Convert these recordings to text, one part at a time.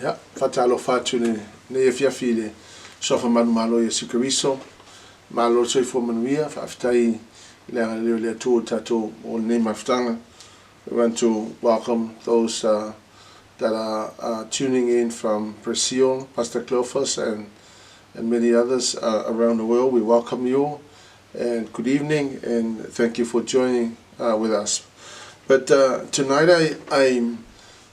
Ja, fatalo fatu ne e fiafile sofa manu malo e sikariso malo soi fo manuia fa aftai le tu tato o ne maftanga. We want to welcome those that are tuning in from Brazil, Pastor Clovis and many others around the world. We welcome you and good evening and thank you for joining with us. But tonight I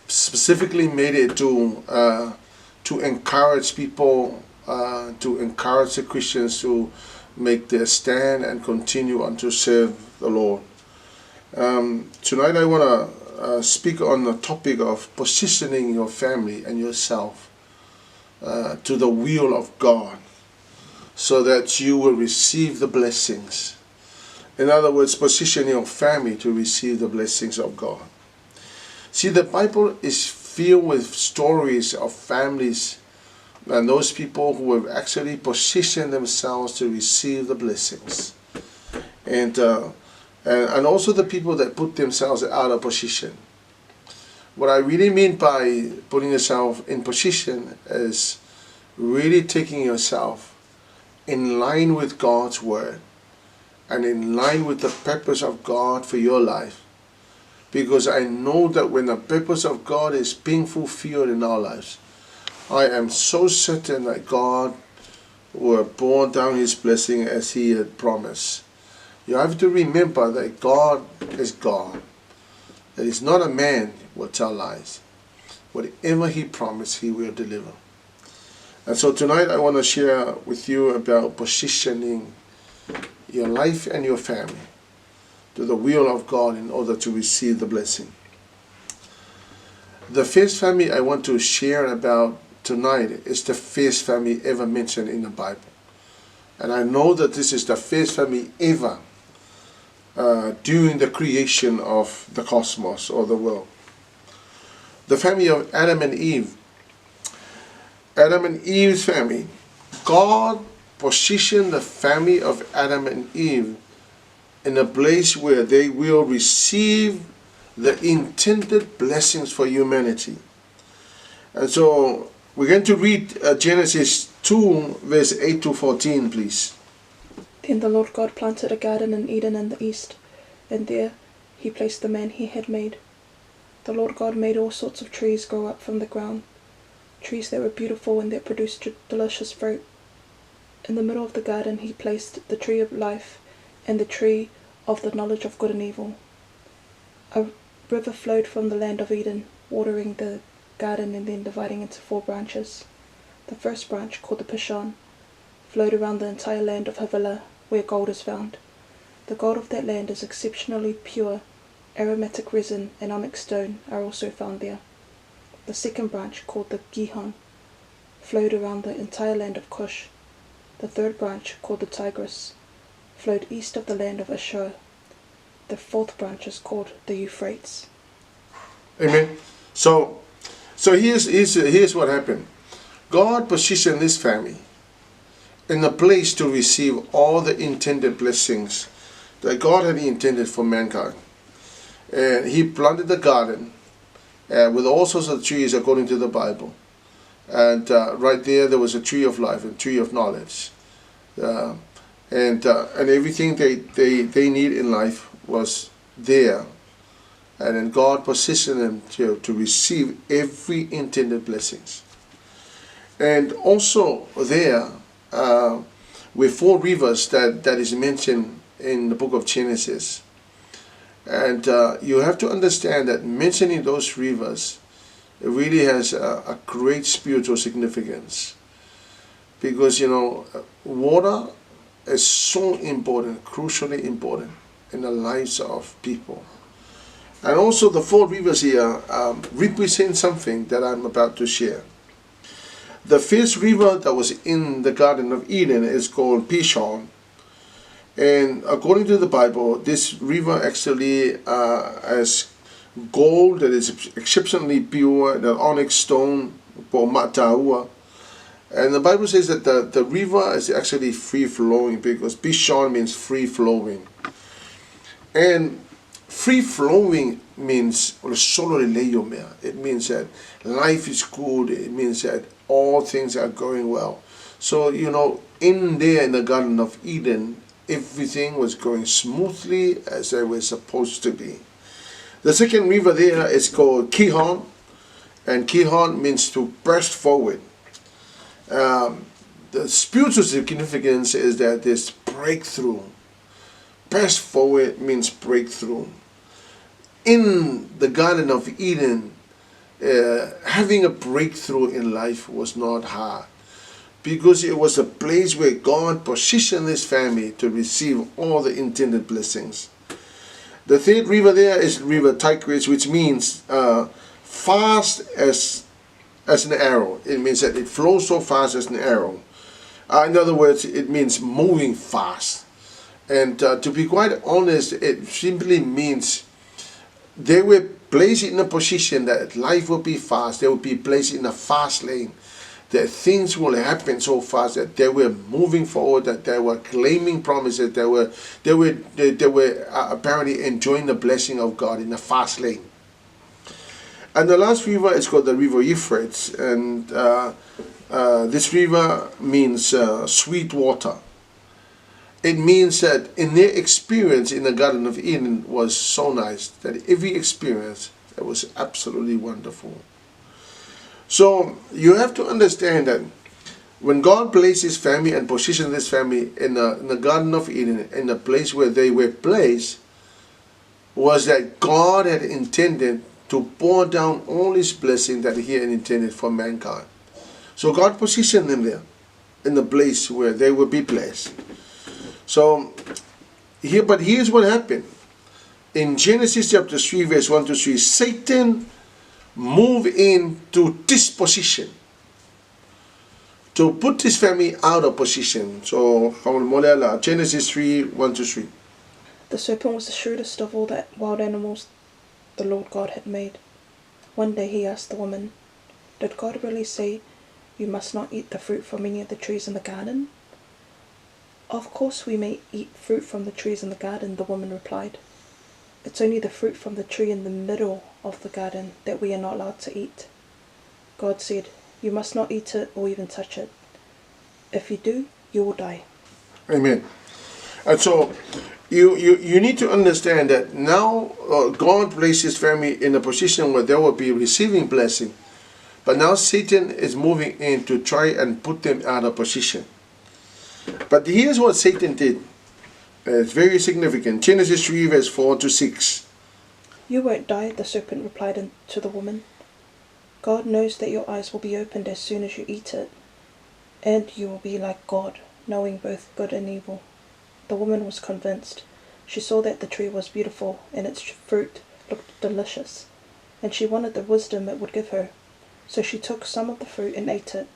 specifically made it to encourage people, to encourage the Christians to make their stand and continue on to serve the Lord. Tonight I want to speak on the topic of positioning your family and yourself to the will of God so that you will receive the blessings. In other words, position your family to receive the blessings of God. See, the Bible is filled with stories of families and those people who have actually positioned themselves to receive the blessings. And also the people that put themselves out of position. What I really mean by putting yourself in position is really taking yourself in line with God's Word and in line with the purpose of God for your life. Because I know that when the purpose of God is being fulfilled in our lives, I am so certain that God will pour down His blessing as He had promised. You have to remember that God is God. That He's not a man who will tell lies. Whatever He promised, He will deliver. And so tonight I want to share with you about positioning your life and your family to the will of God in order to receive the blessing. The first family I want to share about tonight is the first family ever mentioned in the Bible. And I know that this is the first family ever during the creation of the cosmos or the world. The family of Adam and Eve. Adam and Eve's family. God positioned the family of Adam and Eve in a place where they will receive the intended blessings for humanity. And so we're going to read Genesis 2 verse 8 to 14, please. Then the Lord God planted a garden in Eden in the east, and there He placed the man He had made. The Lord God made all sorts of trees grow up from the ground, trees that were beautiful and that produced delicious fruit. In the middle of the garden He placed the tree of life and the tree of the knowledge of good and evil. A river flowed from the land of Eden, watering the garden and then dividing into 4 branches. The first branch, called the Pishon, flowed around the entire land of Havilah, where gold is found. The gold of that land is exceptionally pure. Aromatic resin and onyx stone are also found there. The second branch, called the Gihon, flowed around the entire land of Cush. The third branch, called the Tigris, flowed east of the land of Ashur. The fourth branch is called the Euphrates. Amen. So here's what happened. God positioned this family in a place to receive all the intended blessings that God had intended for mankind. And He planted the garden with all sorts of trees according to the Bible. And right there was a tree of life and tree of knowledge. And everything they need in life was there. And then God positioned them to receive every intended blessings. And also there were 4 rivers that is mentioned in the book of Genesis. And you have to understand that mentioning those rivers, it really has a great spiritual significance. Because, you know, water is so important, crucially important in the lives of people. And also the 4 rivers here represent something that I'm about to share. The first river that was in the Garden of Eden is called Pishon. And according to the Bible, this river actually has gold that is exceptionally pure, the onyx stone, called Matahua. And the Bible says that the river is actually free flowing because Pishon means free flowing. And free-flowing means it means that life is good. It means that all things are going well. So, in the Garden of Eden, everything was going smoothly as it was supposed to be. The second river there is called Gihon, and Gihon means to burst forward. The spiritual significance is that there's breakthrough. Burst forward means breakthrough. In the Garden of Eden, having a breakthrough in life was not hard, because it was a place where God positioned his family to receive all the intended blessings. The third river there is River Tigris, which means fast as an arrow. It means that it flows so fast as an arrow. In other words, it means moving fast. And to be quite honest, it simply means they were placed in a position that life will be fast. They will be placed in a fast lane. That things will happen so fast that they were moving forward, that they were claiming promises, they were apparently enjoying the blessing of God in a fast lane. And the last river is called the River Euphrates, and this river means sweet water. It means that in their experience in the Garden of Eden was so nice that every experience, it was absolutely wonderful. So you have to understand that when God placed his family and positioned this family in the Garden of Eden, in the place where they were placed, was that God had intended to pour down all his blessing that he had intended for mankind. So God positioned them there in the place where they would be placed. So here's what happened. In Genesis chapter 3 verse 1 to 3, Satan moved into disposition to put his family out of position. So Genesis 3 1 to 3. The serpent was the shrewdest of all the wild animals the Lord God had made. One day he asked the woman, "Did God really say you must not eat the fruit from any of the trees in the garden?" "Of course we may eat fruit from the trees in the garden," the woman replied. "It's only the fruit from the tree in the middle of the garden that we are not allowed to eat. God said, you must not eat it or even touch it. If you do, you will die." Amen. And so you need to understand that now God placed his family in a position where they will be receiving blessing. But now Satan is moving in to try and put them out of position. But here's what Satan did. It's very significant. Genesis 3 verse 4 to 6. "You won't die," the serpent replied to the woman. "God knows that your eyes will be opened as soon as you eat it, and you will be like God, knowing both good and evil." The woman was convinced. She saw that the tree was beautiful and its fruit looked delicious, and she wanted the wisdom it would give her. So she took some of the fruit and ate it.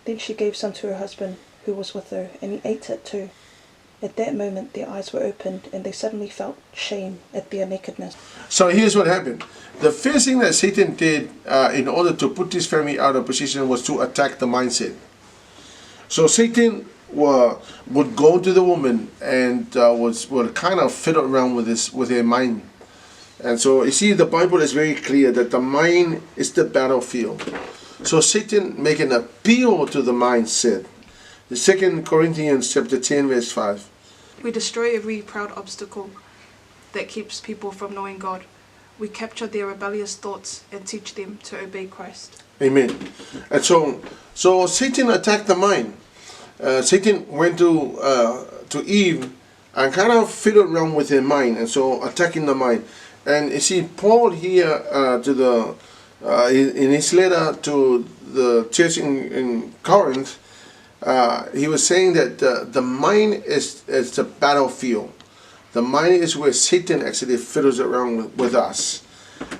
Then she gave some to her husband, who was with her, and he ate it too. At that moment their eyes were opened, and they suddenly felt shame at their nakedness. So here's what happened. The first thing that Satan did in order to put this family out of position was to attack the mindset. So Satan would go to the woman and would kind of fiddle around with her mind. And so you see, the Bible is very clear that the mind is the battlefield. So Satan make an appeal to the mindset. The 2 Corinthians chapter 10 verse 5. "We destroy every proud obstacle that keeps people from knowing God. We capture their rebellious thoughts and teach them to obey Christ." Amen. And so Satan attacked the mind. Satan went to Eve and kind of fiddled around with her mind, and so attacking the mind. And you see, Paul here in his letter to the church in Corinth, he was saying that the mind is the battlefield. The mind is where Satan actually fiddles around with us.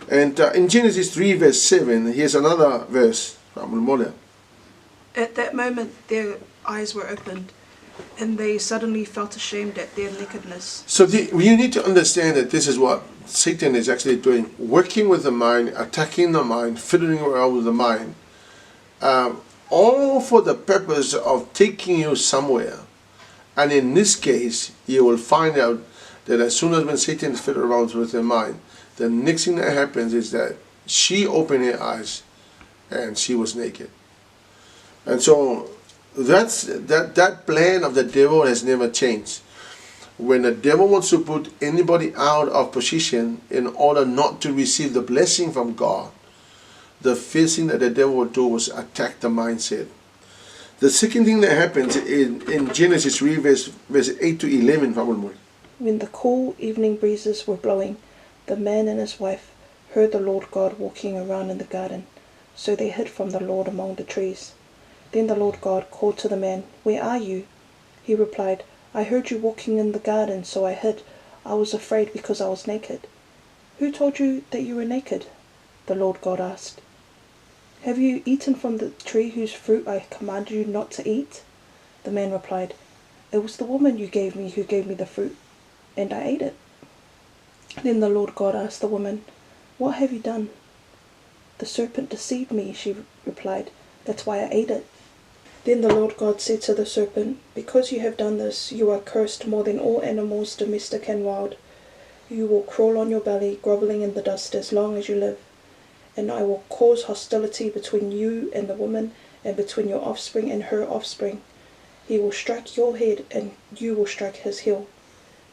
And in Genesis 3 verse 7, here's another verse. At that moment their eyes were opened, and they suddenly felt ashamed at their nakedness. So you need to understand that this is what Satan is actually doing, working with the mind, attacking the mind, fiddling around with the mind, all for the purpose of taking you somewhere. And in this case, you will find out that as soon as when Satan fiddles around with her mind, the next thing that happens is that she opened her eyes and she was naked. And so that plan of the devil has never changed. When the devil wants to put anybody out of position in order not to receive the blessing from God, the first thing that the devil will do was attack the mindset. The second thing that happens in Genesis 3 verse 8 to 11, When the cool evening breezes were blowing, the man and his wife heard the Lord God walking around in the garden. So they hid from the Lord among the trees. Then the Lord God called to the man, "Where are you?" He replied, "I heard you walking in the garden, so I hid. I was afraid because I was naked." "Who told you that you were naked?" the Lord God asked. "Have you eaten from the tree whose fruit I commanded you not to eat?" The man replied, "It was the woman you gave me who gave me the fruit, and I ate it." Then the Lord God asked the woman, "What have you done?" "The serpent deceived me," she replied. "That's why I ate it." Then the Lord God said to the serpent, "Because you have done this, you are cursed more than all animals, domestic and wild. You will crawl on your belly, groveling in the dust as long as you live. And I will cause hostility between you and the woman, and between your offspring and her offspring. He will strike your head, and you will strike his heel."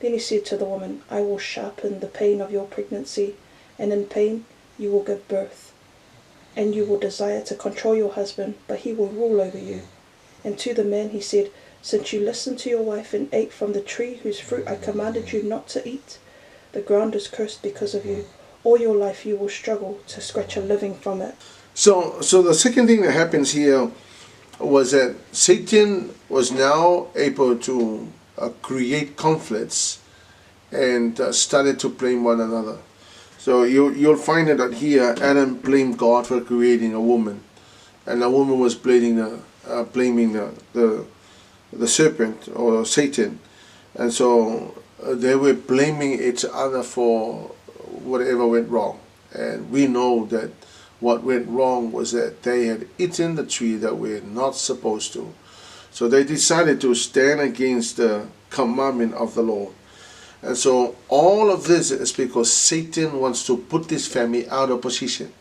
Then he said to the woman, "I will sharpen the pain of your pregnancy, and in pain you will give birth. And you will desire to control your husband, but he will rule over you." And to the man he said, "Since you listened to your wife and ate from the tree whose fruit I commanded you not to eat, the ground is cursed because of you. All your life you will struggle to scratch a living from it." So the second thing that happens here was that Satan was now able to create conflicts and started to blame one another. So you'll find that here Adam blamed God for creating a woman, and the woman was blaming the serpent or Satan, and so they were blaming each other for whatever went wrong. And we know that what went wrong was that they had eaten the tree that we're not supposed to. So they decided to stand against the commandment of the Lord. And so all of this is because Satan wants to put this family out of position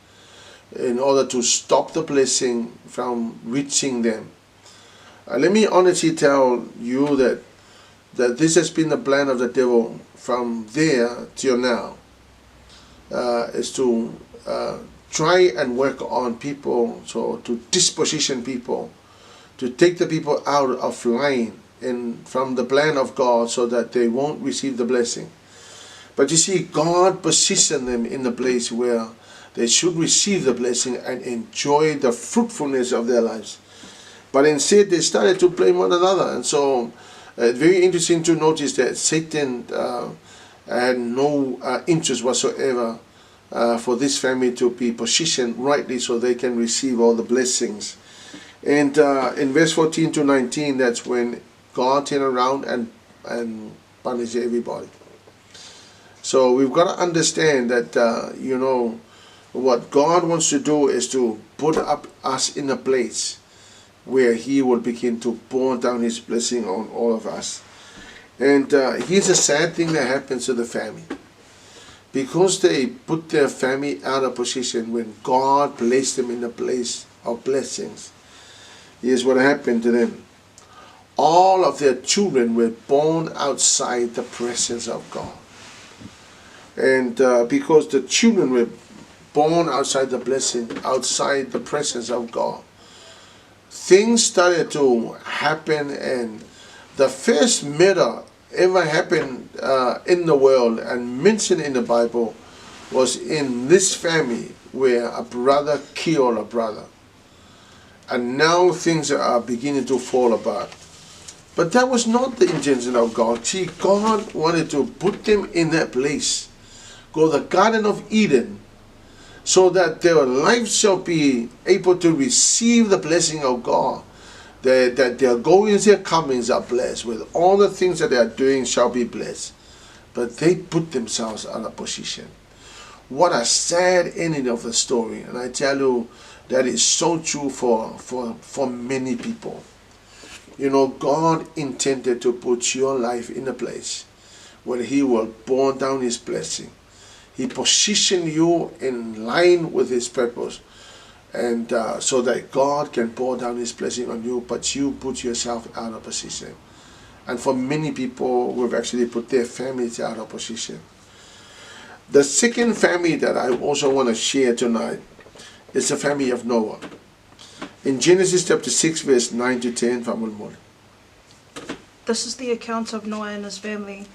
in order to stop the blessing from reaching them. Let me honestly tell you that this has been the plan of the devil from there till now, is to try and work on people, so to disposition people, to take the people out of line from the plan of God so that they won't receive the blessing. But you see, God positioned them in the place where they should receive the blessing and enjoy the fruitfulness of their lives. But instead they started to blame one another. And so it's very interesting to notice that Satan had no interest whatsoever for this family to be positioned rightly so they can receive all the blessings. And in verse 14 to 19, that's when God turned around and punished everybody. So we've got to understand that, what God wants to do is to put up us in a place where He will begin to pour down His blessing on all of us. And here's a sad thing that happens to the family. Because they put their family out of position when God placed them in a place of blessings, here's what happened to them. All of their children were born outside the presence of God. And because the children were born outside the blessing, outside the presence of God, things started to happen, and the first murder ever happened in the world and mentioned in the Bible was in this family where a brother killed a brother. And now things are beginning to fall apart. But that was not the intention of God. See, God wanted to put them in that place, go the Garden of Eden, so that their lives shall be able to receive the blessing of God. That their goings, their comings are blessed. With all the things that they are doing shall be blessed. But they put themselves out of position. What a sad ending of the story. And I tell you, that is so true for many people. God intended to put your life in a place when he will pour down his blessing. He positioned you in line with his purpose, and so that God can pour down his blessing on you, but you put yourself out of position. And for many people, we've actually put their families out of position. The second family that I also want to share tonight is the family of Noah. In Genesis chapter 6, verse 9 to 10, This is the account of Noah and his family.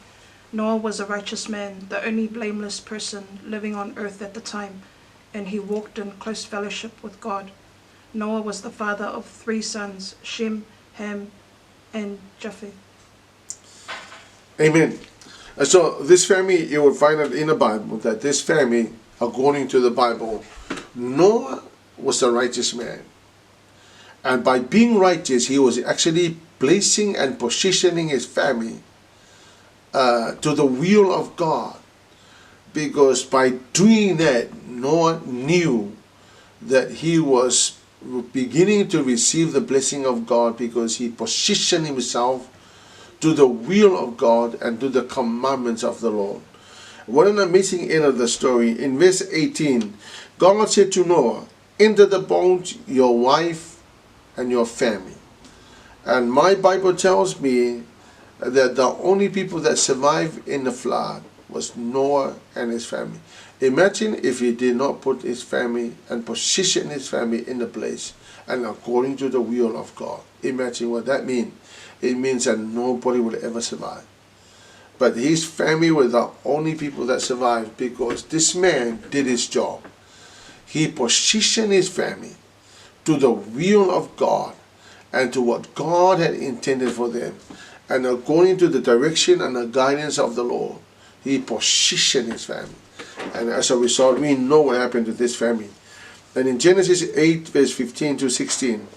Noah was a righteous man, the only blameless person living on earth at the time, and he walked in close fellowship with God. Noah was the father of 3 sons, Shem, Ham, and Japheth. Amen. And so this family, you will find it in the Bible, that this family, according to the Bible, Noah was a righteous man. And by being righteous, he was actually placing and positioning his family to the will of God. Because by doing that, Noah knew that he was beginning to receive the blessing of God, because he positioned himself to the will of God and to the commandments of the Lord. What an amazing end of the story. In verse 18, God said to Noah, "Enter the boat, your wife and your family." And my Bible tells me that the only people that survived in the flood was Noah and his family. Imagine if he did not put his family and position his family in the place and according to the will of God. Imagine what that means. It means that nobody will ever survive. But his family were the only people that survived, because this man did his job. He positioned his family to the will of God and to what God had intended for them. And according to the direction and the guidance of the Lord, he positioned his family. And as a result, we know what happened to this family. And in Genesis 8, verse 15 to 16,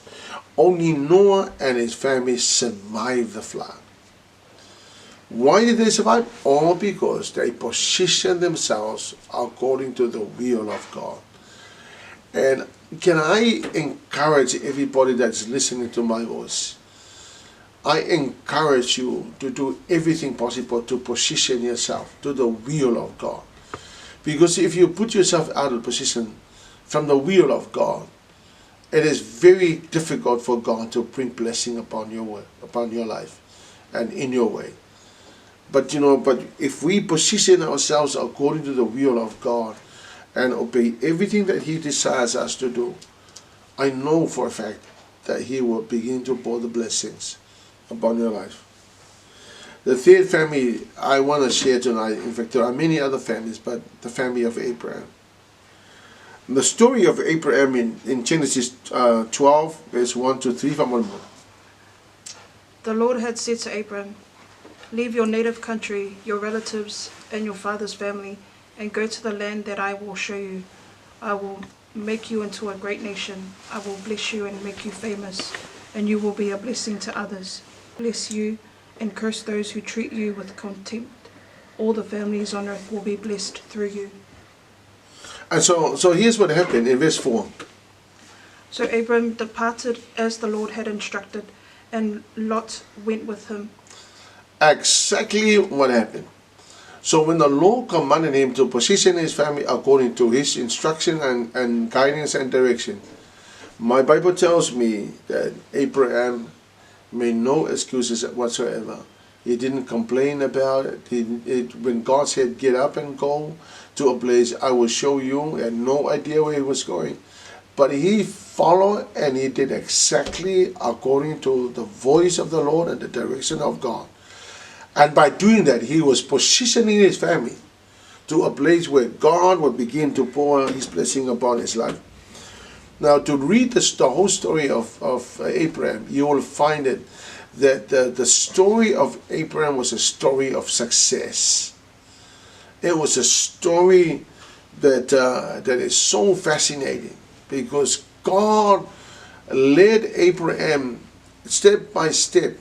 only Noah and his family survived the flood. Why did they survive? All because they positioned themselves according to the will of God. And can I encourage everybody that's listening to my voice? I encourage you to do everything possible to position yourself to the will of God. Because if you put yourself out of position from the will of God, it is very difficult for God to bring blessing upon your life and in your way. But if we position ourselves according to the will of God and obey everything that he desires us to do, I know for a fact that he will begin to pour the blessings upon your life. The third family I want to share tonight, in fact there are many other families, but the family of Abraham. The story of Abraham in Genesis 12, verse 1 to 3. The Lord had said to Abram, "Leave your native country, your relatives, and your father's family, and go to the land that I will show you. I will make you into a great nation. I will bless you and make you famous, and you will be a blessing to others. Bless you and curse those who treat you with contempt. All the families on earth will be blessed through you." And so here's what happened in verse 4. So Abram departed as the Lord had instructed, and Lot went with him. Exactly what happened. So when the Lord commanded him to position his family according to his instruction and guidance and direction, my Bible tells me that Abraham made no excuses whatsoever. He didn't complain about it. When God said, "Get up and go to a place I will show you," he had no idea where he was going. But he followed and he did exactly according to the voice of the Lord and the direction of God. And by doing that, he was positioning his family to a place where God would begin to pour his blessing upon his life. Now, to read the whole story of Abraham, you will find it that the story of Abraham was a story of success. It was a story that is so fascinating, because God led Abraham step by step.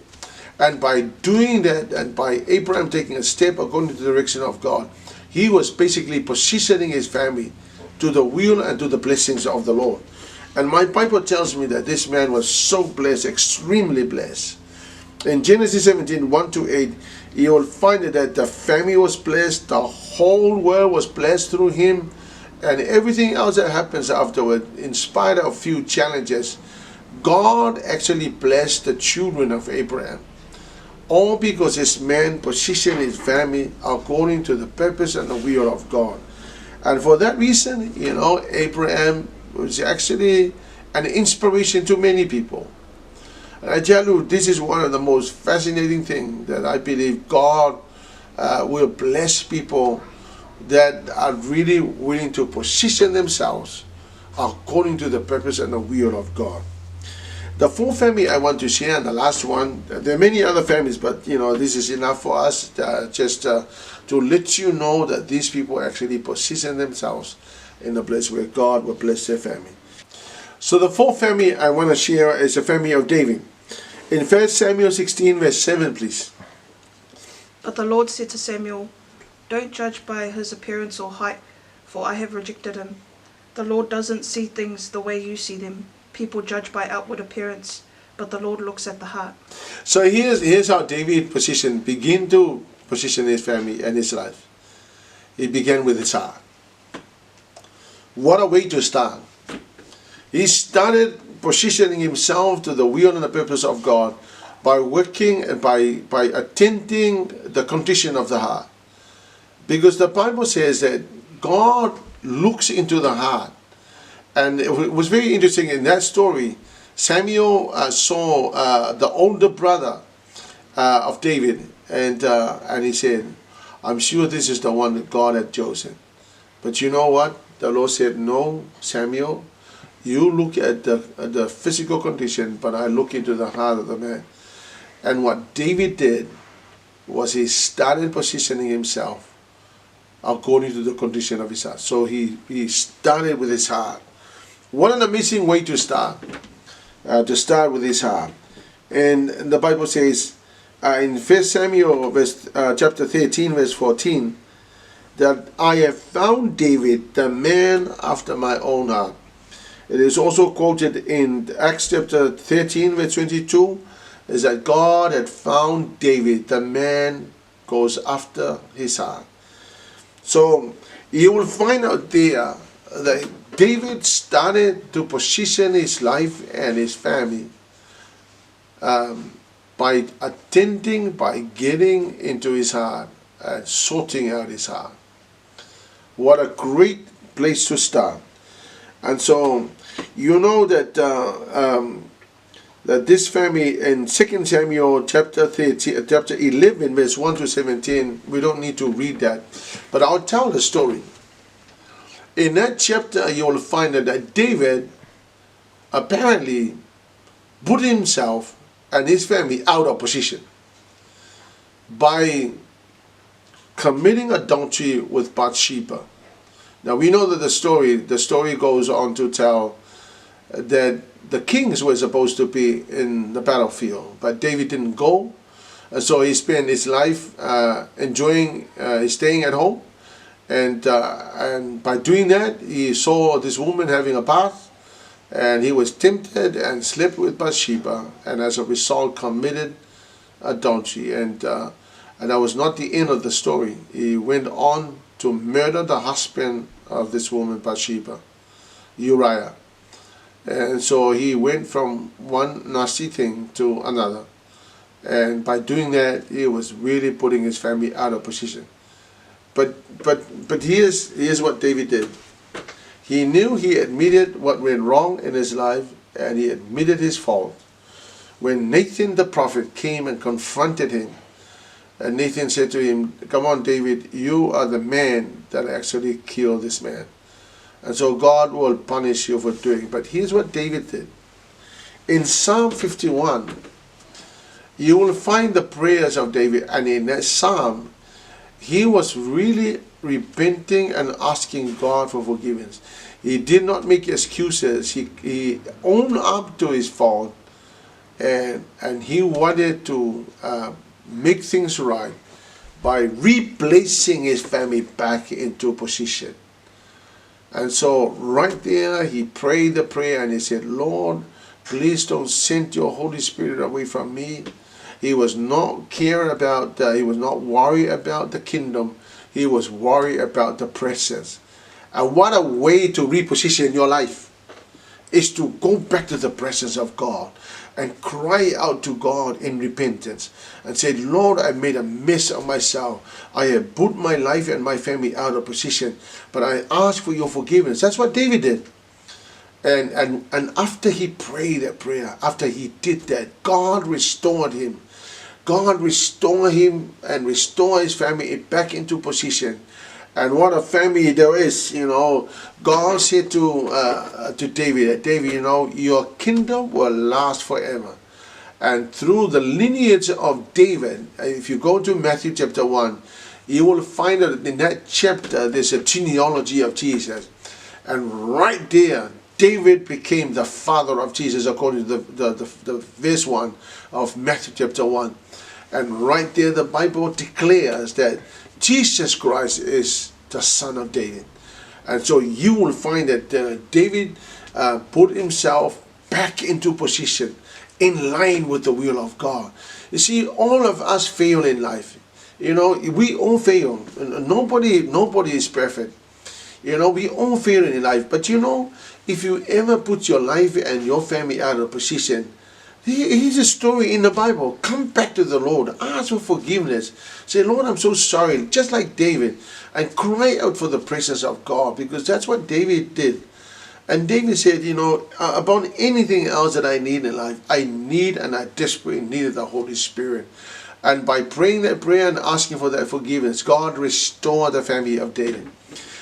And by doing that, and by Abraham taking a step according to the direction of God, he was basically positioning his family to the will and to the blessings of the Lord. And my Bible tells me that this man was so blessed, extremely blessed. In Genesis 17, 1-8, you will find that the family was blessed, the whole world was blessed through him, and everything else that happens afterward, in spite of few challenges, God actually blessed the children of Abraham. All because this man positioned his family according to the purpose and the will of God. And for that reason, Abraham was actually an inspiration to many people. And I tell you, this is one of the most fascinating things that I believe God will bless people that are really willing to position themselves according to the purpose and the will of God. The fourth family I want to share, and the last one, there are many other families, but this is enough for us just to let you know that these people actually position themselves in the place where God will bless their family. So the fourth family I want to share is the family of David. In 1 Samuel 16 verse 7, please. But the Lord said to Samuel, "Don't judge by his appearance or height, for I have rejected him." The Lord doesn't see things the way you see them. People judge by outward appearance, but the Lord looks at the heart. So here's how David began to position his family and his life. He began with his heart. What a way to start. He started positioning himself to the will and the purpose of God by working and by attending the condition of the heart. Because the Bible says that God looks into the heart. And it was very interesting in that story. Samuel saw the older brother of David, and he said, "I'm sure this is the one that God had chosen." But you know what? The Lord said, "No, Samuel, you look at the physical condition, but I look into the heart of the man." And what David did was he started positioning himself according to the condition of his heart. So he started with his heart. What an amazing way to start with his heart. And the Bible says in 1 Samuel chapter 13 verse 14 that I have found David the man after my own heart. It is also quoted in Acts chapter 13 verse 22 is that God had found David the man goes after his heart. So you will find out there that David started to position his life and his family by attending, by getting into his heart and sorting out his heart. What a great place to start. And so you know that that this family in 2 Samuel chapter 11 verse 1-17, we don't need to read that, but I'll tell the story. In that chapter you will find that David apparently put himself and his family out of position by committing adultery with Bathsheba. Now we know that the story goes on to tell that the kings were supposed to be in the battlefield, but David didn't go, and so he spent his life enjoying staying at home, and by doing that he saw this woman having a bath, and he was tempted and slept with Bathsheba, and as a result committed adultery, and that was not the end of the story. He went on to murder the husband of this woman Bathsheba, Uriah. And so he went from one nasty thing to another. And by doing that, he was really putting his family out of position. But here's what David did. He knew, he admitted what went wrong in his life, and he admitted his fault. When Nathan the prophet came and confronted him, and Nathan said to him, "Come on, David, you are the man that actually killed this man. And so God will punish you for doing it." But here's what David did. In Psalm 51, you will find the prayers of David. And in that psalm, he was really repenting and asking God for forgiveness. He did not make excuses. He owned up to his fault. And he wanted to make things right by replacing his family back into position. And so right there he prayed the prayer and he said, "Lord, please don't send your Holy Spirit away from me." He was not caring about, he was not worried about the kingdom. He was worried about the presence. And what a way to reposition your life, is to go back to the presence of God and cry out to God in repentance and say, Lord, I made a mess of myself. I have put my life and my family out of position, but I ask for your forgiveness. That's what David did. And after he prayed that prayer, after he did that, God restored him. God restored him and restored his family back into position. And what a family there is, you know. God said to David, David, you know, your kingdom will last forever. And through the lineage of David, if you go to Matthew chapter 1, you will find that in that chapter there's a genealogy of Jesus. And right there, David became the father of Jesus, according to the verse 1 of Matthew chapter 1. And right there the Bible declares that Jesus Christ is the son of David. And so you will find that David put himself back into position in line with the will of God. You see, all of us fail in life. You know, we all fail. Nobody is perfect. You know, we all fail in life. But you know, if you ever put your life and your family out of position, here's a story in the Bible. Come back to the Lord. Ask for forgiveness. Say, Lord, I'm so sorry. Just like David. And cry out for the presence of God. Because that's what David did. And David said, you know, about anything else that I need in life, I need and I desperately needed the Holy Spirit. And by praying that prayer and asking for that forgiveness, God restored the family of David.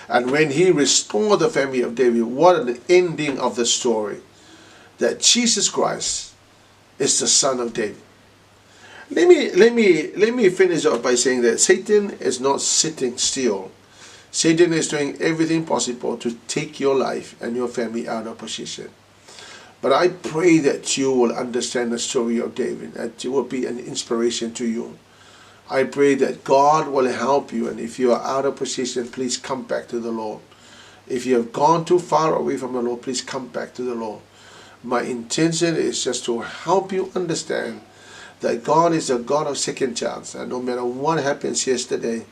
And when he restored the family of David, what an ending of the story. That Jesus Christ is the son of David. Let me finish off by saying that Satan is not sitting still. Satan is doing everything possible to take your life and your family out of position. But I pray that you will understand the story of David, that it will be an inspiration to you. I pray that God will help you, and if you are out of position, please come back to the Lord. If you have gone too far away from the Lord, please come back to the Lord. My intention is just to help you understand that God is a God of second chance, and no matter what happens yesterday,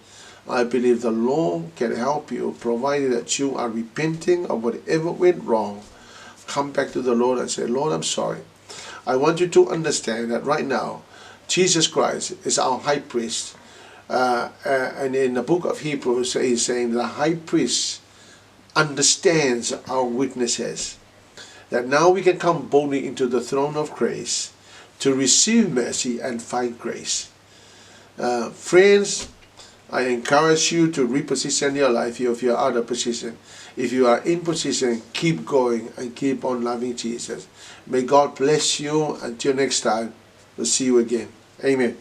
I believe the Lord can help you, provided that you are repenting of whatever went wrong. Come back to the Lord and say, Lord, I'm sorry. I want you to understand that right now, Jesus Christ is our high priest. And in the book of Hebrews, he's saying the high priest understands our weaknesses. That now we can come boldly into the throne of grace to receive mercy and find grace. Friends, I encourage you to reposition your life if you are out of position. If you are in position, keep going and keep on loving Jesus. May God bless you. Until next time, we'll see you again. Amen.